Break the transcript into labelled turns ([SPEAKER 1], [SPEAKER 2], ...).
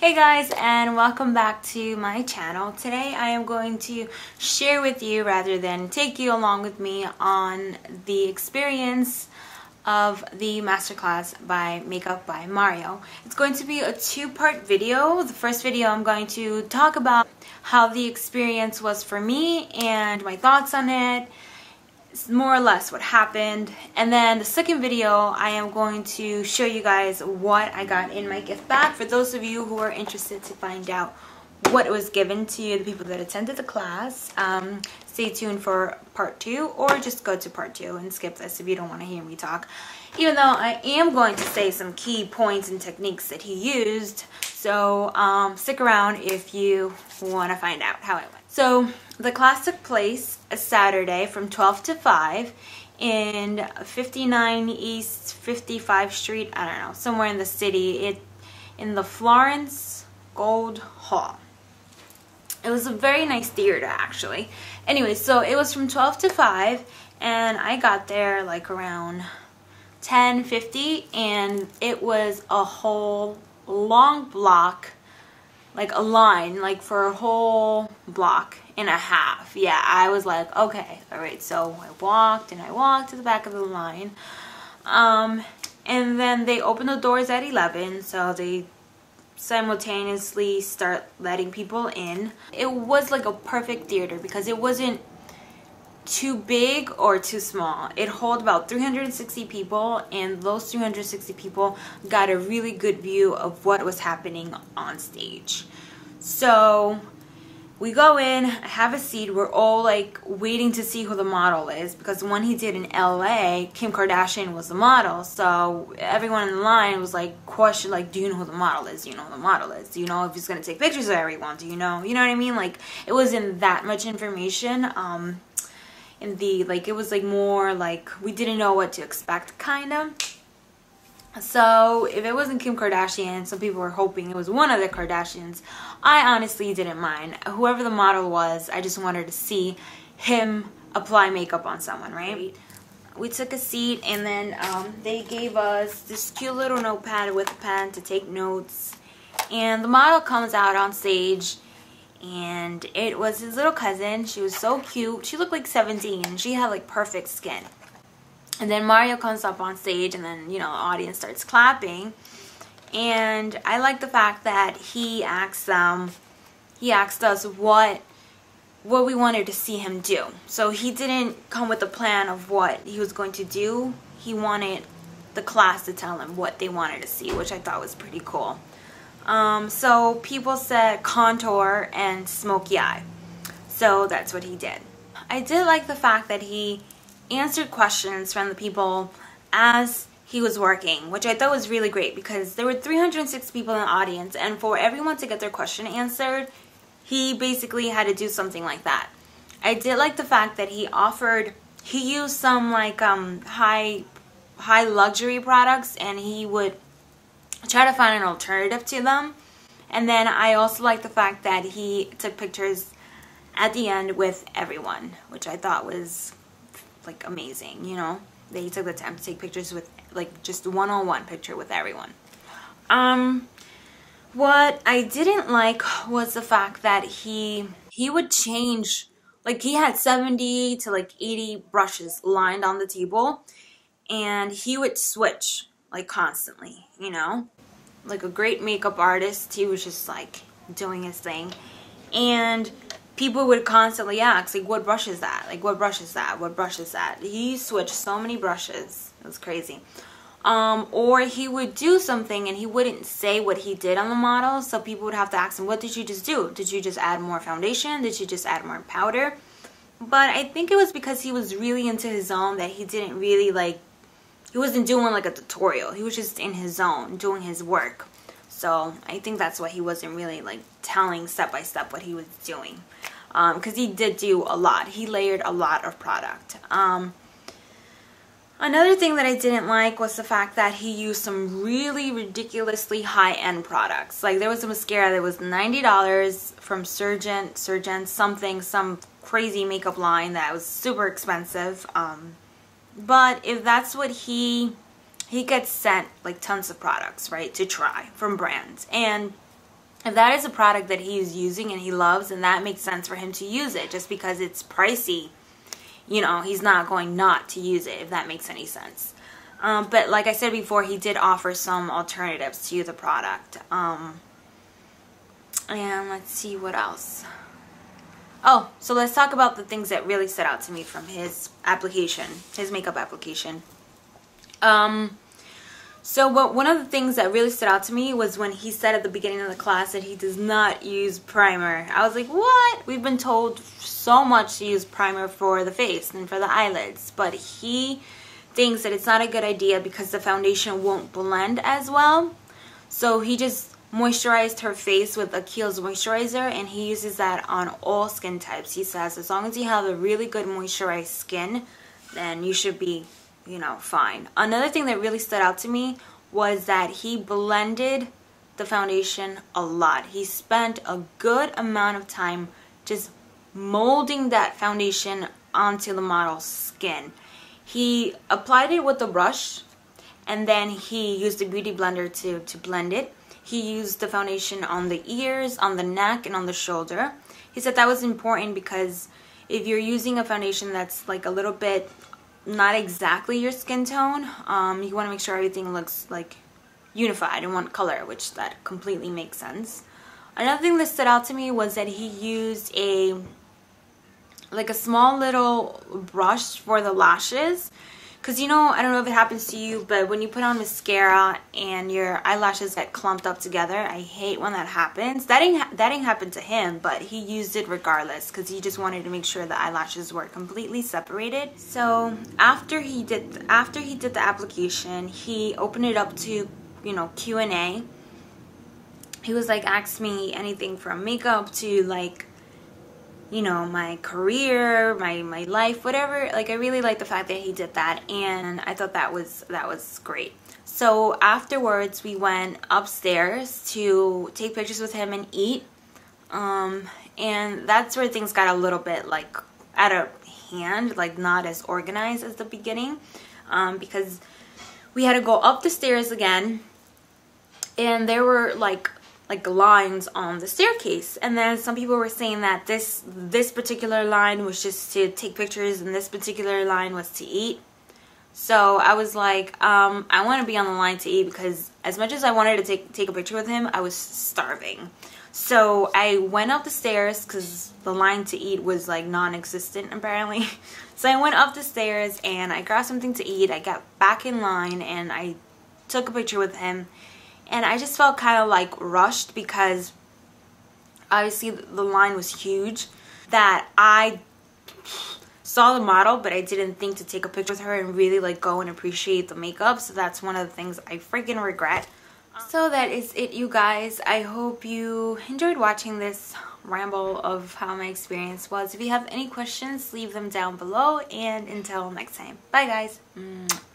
[SPEAKER 1] Hey guys, and welcome back to my channel. Today I am going to share with you, rather than take you along with me, on the experience of the masterclass by Makeup by Mario. It's going to be a two-part video. The first video I'm going to talk about how the experience was for me and my thoughts on it. It's more or less what happened. And then the second video, I am going to show you guys what I got in my gift bag. For those of you who are interested to find out what was given to the people that attended the class, stay tuned for part 2, or just go to part 2 and skip this if you don't want to hear me talk. Even though I am going to say some key points and techniques that he used, so stick around if you want to find out how it went. So the class took place a Saturday from 12 to 5 in 59 East 55 Street, I don't know, somewhere in the city, in the Florence Gold Hall. It was a very nice theater, actually. Anyway, so it was from 12 to 5, and I got there like around 10:50, and it was a whole long block, like a line, like for a whole block and a half. Yeah, I was like, okay, all right. So I walked and I walked to the back of the line, and then they opened the doors at 11, so they simultaneously start letting people in. It was like a perfect theater because it wasn't too big or too small. It held about 360 people, and those 360 people got a really good view of what was happening on stage. So we go in, I have a seat, we're all like waiting to see who the model is, because the one he did in LA, Kim Kardashian was the model. So everyone in the line was like questioned, like, do you know who the model is? Do you know who the model is? Do you know if he's gonna take pictures of everyone? Do you know what I mean? Like, it wasn't that much information. It was like more like we didn't know what to expect, kind of. So if it wasn't Kim Kardashian, some people were hoping it was one of the Kardashians. I honestly didn't mind. Whoever the model was, I just wanted to see him apply makeup on someone, right? We took a seat, and then they gave us this cute little notepad with a pen to take notes. And the model comes out on stage, and it was his little cousin. She was so cute. She looked like 17, and she had like perfect skin. And then Mario comes up on stage, and then, the audience starts clapping. And I like the fact that he asked us what we wanted to see him do. So he didn't come with a plan of what he was going to do. He wanted the class to tell him what they wanted to see, which I thought was pretty cool. So people said contour and smoky eye. So that's what he did. I did like the fact that he answered questions from the people as he was working, which I thought was really great, because there were 306 people in the audience, and for everyone to get their question answered, he basically had to do something like that. I did like the fact that he used some like high luxury products, and he would try to find an alternative to them. And then I also like the fact that he took pictures at the end with everyone, which I thought was like amazing, that he took the time to take pictures with, like, just one-on-one picture with everyone. What I didn't like was the fact that he would change, like, he had 70 to like 80 brushes lined on the table, and he would switch like constantly, like a great makeup artist. He was just like doing his thing, and people would constantly ask, like, what brush is that? Like, what brush is that? What brush is that? He switched so many brushes. It was crazy. Or he would do something and he wouldn't say what he did on the model, so people would have to ask him, what did you just do? Did you just add more foundation? Did you just add more powder? But I think it was because he was really into his zone that he didn't really, like, he wasn't doing like a tutorial. He was just in his zone doing his work. So I think that's why he wasn't really like telling step by step what he was doing, because he did do a lot. He layered a lot of product. Another thing that I didn't like was the fact that he used some really ridiculously high-end products. Like, there was a mascara that was $90 from Surgeon something, some crazy makeup line that was super expensive. But if that's what he gets sent like tons of products, right, to try from brands. And if that is a product that he's using and he loves, and that makes sense for him to use it. Just because it's pricey, you know, he's not going not to use it, if that makes any sense. But like I said before, he did offer some alternatives to the product. And let's see what else. Oh, so let's talk about the things that really stood out to me from his application, his makeup application. So one of the things that really stood out to me was when he said at the beginning of the class that he does not use primer. I was like, what? We've been told so much to use primer for the face and for the eyelids, but he thinks that it's not a good idea because the foundation won't blend as well. So he just moisturized her face with a Kiehl's moisturizer, and he uses that on all skin types. He says as long as you have a really good moisturized skin, then you should be, you know, fine. Another thing that really stood out to me was that he blended the foundation a lot. He spent a good amount of time just molding that foundation onto the model's skin. He applied it with a brush, and then he used a beauty blender to blend it. He used the foundation on the ears, on the neck, and on the shoulder. He said that was important because if you're using a foundation that's like a little bit not exactly your skin tone, you want to make sure everything looks like unified in one color, which that completely makes sense. Another thing that stood out to me was that he used a small little brush for the lashes, because, you know, I don't know if it happens to you, but when you put on mascara and your eyelashes get clumped up together, I hate when that happens. That ain't happened to him, but he used it regardless because he just wanted to make sure the eyelashes were completely separated. So after he did the application, he opened it up to, you know, Q&A. He was like, ask me anything from makeup to, like, you know, my career, my life, whatever. Like, I really like the fact that he did that, and I thought that was great. So afterwards, we went upstairs to take pictures with him and eat, and that's where things got a little bit like out of hand, like not as organized as the beginning, because we had to go up the stairs again, and there were like lines on the staircase, and then some people were saying that this particular line was just to take pictures and this particular line was to eat. So I was like, I want to be on the line to eat, because as much as I wanted to take a picture with him, I was starving. So I went up the stairs because the line to eat was like non-existent apparently. So I went up the stairs and I grabbed something to eat. I got back in line and I took a picture with him. And I just felt kind of like rushed because obviously the line was huge, that I saw the model but I didn't think to take a picture with her and really like go and appreciate the makeup. So that's one of the things I freaking regret. So that is it, you guys. I hope you enjoyed watching this ramble of how my experience was. If you have any questions, leave them down below, and until next time, bye guys.